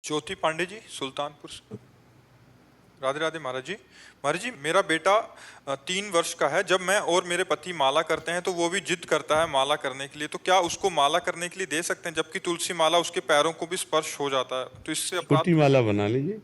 ज्योति पांडे जी, सुल्तानपुर से। राधे राधे महाराज जी। महाराज जी, मेरा बेटा 3 वर्ष का है। जब मैं और मेरे पति माला करते हैं तो वो भी जिद करता है माला करने के लिए, तो क्या उसको माला करने के लिए दे सकते हैं, जबकि तुलसी माला उसके पैरों को भी स्पर्श हो जाता है, तो इससे अपराध छोटी तो नहीं? माला बना लीजिए।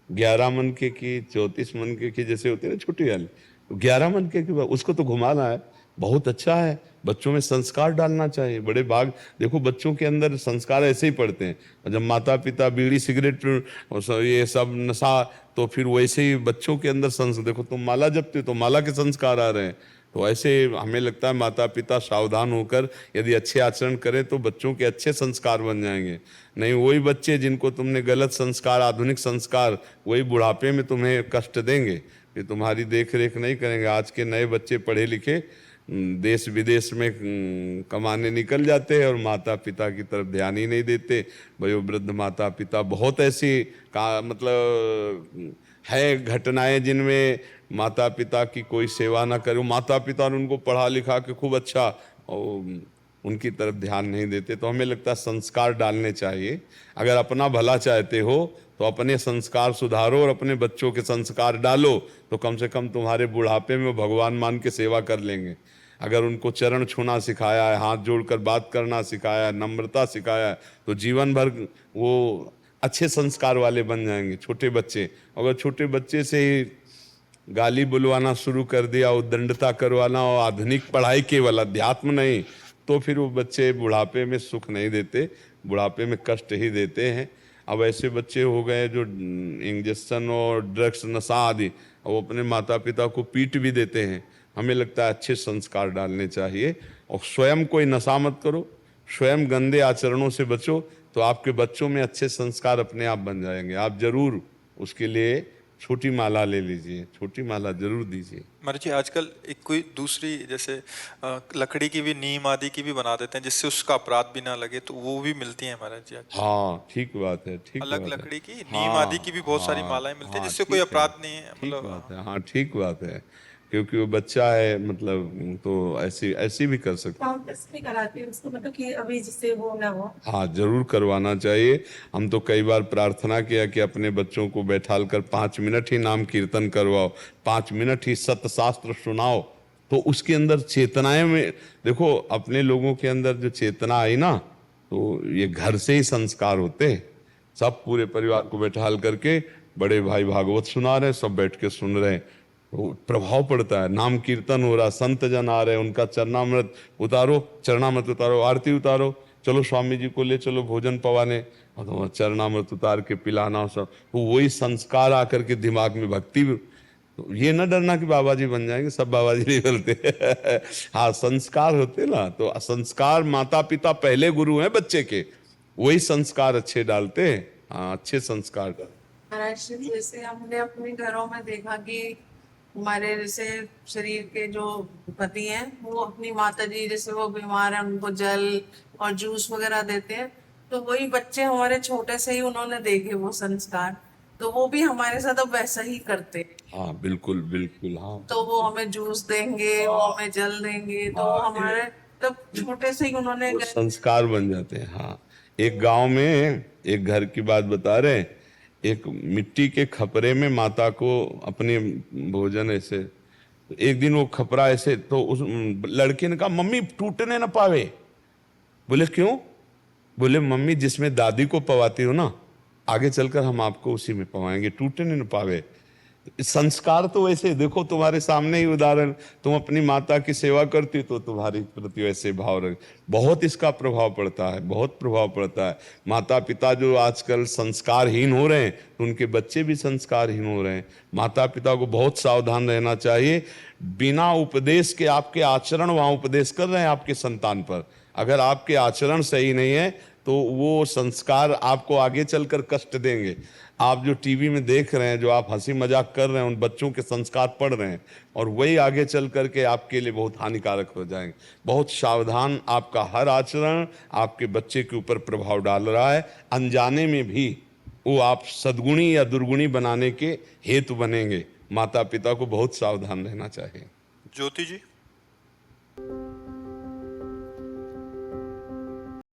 11 मन की 34 मन की जैसे होती है ना छोटी वाली, तो 11 मन की उसको तो घुमाना है। बहुत अच्छा है। बच्चों में संस्कार डालना चाहिए। बड़े भाग देखो, बच्चों के अंदर संस्कार ऐसे ही पड़ते हैं। और जब माता पिता बीड़ी सिगरेट ये सब नशा, तो फिर वैसे ही बच्चों के अंदर देखो, तुम माला जपते हो तो माला के संस्कार आ रहे हैं। तो ऐसे हमें लगता है माता पिता सावधान होकर यदि अच्छे आचरण करें तो बच्चों के अच्छे संस्कार बन जाएंगे। नहीं, वही बच्चे जिनको तुमने गलत संस्कार, आधुनिक संस्कार, वही बुढ़ापे में तुम्हें कष्ट देंगे, कि तुम्हारी देख रेख नहीं करेंगे। आज के नए बच्चे पढ़े लिखे देश विदेश में कमाने निकल जाते हैं और माता पिता की तरफ ध्यान ही नहीं देते। वयोवृद्ध माता पिता, बहुत ऐसी का मतलब है घटनाएं जिनमें माता पिता की कोई सेवा ना करे, माता पिता ने उनको पढ़ा लिखा के खूब अच्छा, और उनकी तरफ ध्यान नहीं देते। तो हमें लगता है संस्कार डालने चाहिए। अगर अपना भला चाहते हो तो अपने संस्कार सुधारो और अपने बच्चों के संस्कार डालो, तो कम से कम तुम्हारे बुढ़ापे में भगवान मान के सेवा कर लेंगे। अगर उनको चरण छूना सिखाया है, हाथ जोड़कर बात करना सिखाया है, नम्रता सिखाया है, तो जीवन भर वो अच्छे संस्कार वाले बन जाएंगे। छोटे बच्चे, अगर छोटे बच्चे से ही गाली बुलवाना शुरू कर दिया, उद्दंडता करवाना और आधुनिक पढ़ाई केवल, अध्यात्म नहीं, तो फिर वो बच्चे बुढ़ापे में सुख नहीं देते, बुढ़ापे में कष्ट ही देते हैं। अब ऐसे बच्चे हो गए जो इंजेक्शन और ड्रग्स, नशा आदि, वो अपने माता पिता को पीट भी देते हैं। हमें लगता है अच्छे संस्कार डालने चाहिए। और स्वयं कोई नशा मत करो, स्वयं गंदे आचरणों से बचो, तो आपके बच्चों में अच्छे संस्कार अपने आप बन जाएंगे। आप जरूर उसके लिए छोटी माला ले लीजिए, छोटी माला जरूर दीजिए। महाराज जी, आजकल एक कोई दूसरी जैसे लकड़ी की भी, नीम आदि की भी बना देते हैं, जिससे उसका अपराध भी ना लगे, तो वो भी मिलती है महाराज जी आज? हाँ ठीक बात है, ठीक अलग बात है। लकड़ी की, नीम आदि की हाँ भी बहुत सारी हाँ मालाएं मिलती है, हाँ, जिससे कोई ठीक है, अपराध नहीं है, ठीक मतलब बात हाँ। है। हाँ ठीक बात है, क्योंकि वो बच्चा है, मतलब तो ऐसी ऐसी भी कर सकते। काउंटर्स भी कराती है उसको, मतलब कि अभी जिससे वो ना हो। हाँ जरूर करवाना चाहिए। हम तो कई बार प्रार्थना किया कि अपने बच्चों को बैठाल कर 5 मिनट ही नाम कीर्तन करवाओ, 5 मिनट ही सत्य शास्त्र सुनाओ, तो उसके अंदर चेतनाएं में देखो, अपने लोगों के अंदर जो चेतना आई ना, तो ये घर से ही संस्कार होते हैं। सब पूरे परिवार को बैठाल करके बड़े भाई भागवत सुना रहे हैं, सब बैठ के सुन रहे हैं, तो प्रभाव पड़ता है। नाम कीर्तन हो रहा, संत जन आ रहे हैं, उनका चरणामृत उतारो, चरणामृत उतारो, आरती उतारो, चलो स्वामी जी को ले चलो भोजन पवाने, और तो चरणामृत उतार के पिलाना सब, तो वही संस्कार आकर के दिमाग में भक्ति। तो ये न डरना कि बाबा जी बन जाएंगे, सब बाबा जी नहीं बोलते। हाँ संस्कार होते ना, तो संस्कार माता पिता पहले गुरु हैं बच्चे के, वही संस्कार अच्छे डालते हैं। हाँ अच्छे संस्कार डालते। महाराष्ट्र जैसे हमने अपने घरों में देखा कि हमारे जैसे शरीर के जो पति हैं वो अपनी माता जी जैसे वो बीमार है उनको जल और जूस वगैरह देते हैं, तो वही बच्चे हमारे छोटे से ही उन्होंने देखे वो संस्कार, तो वो भी हमारे साथ अब वैसा ही करते हैं। हाँ बिल्कुल बिल्कुल। हाँ तो वो हमें जूस देंगे, वो हमें जल देंगे, तो वो हमारे तब छोटे से ही उन्होंने वो संस्कार बन जाते हैं। हाँ एक गांव में एक घर की बात बता रहे हैं, एक मिट्टी के खपरे में माता को अपने भोजन ऐसे, तो एक दिन वो खपरा ऐसे, तो उस लड़के ने कहा मम्मी टूटने ना पावे। बोले क्यों? बोले मम्मी जिसमें दादी को पवाती हो ना, आगे चलकर हम आपको उसी में पवाएंगे, टूटने न पावे। संस्कार तो वैसे देखो, तुम्हारे सामने ही उदाहरण, तुम अपनी माता की सेवा करती तो तुम्हारी प्रति वैसे भाव रख, बहुत इसका प्रभाव पड़ता है, बहुत प्रभाव पड़ता है। माता पिता जो आजकल संस्कारहीन हो रहे हैं, तो उनके बच्चे भी संस्कारहीन हो रहे हैं। माता पिता को बहुत सावधान रहना चाहिए। बिना उपदेश के आपके आचरण वहां उपदेश कर रहे हैं आपके संतान पर, अगर आपके आचरण सही नहीं है तो वो संस्कार आपको आगे चलकर कष्ट देंगे। आप जो टीवी में देख रहे हैं, जो आप हंसी मजाक कर रहे हैं, उन बच्चों के संस्कार पड़ रहे हैं, और वही आगे चल करके आपके लिए बहुत हानिकारक हो जाएंगे। बहुत सावधान, आपका हर आचरण आपके बच्चे के ऊपर प्रभाव डाल रहा है, अनजाने में भी वो आप सद्गुणी या दुर्गुणी बनाने के हेतु बनेंगे। माता पिता को बहुत सावधान रहना चाहिए। ज्योति जी।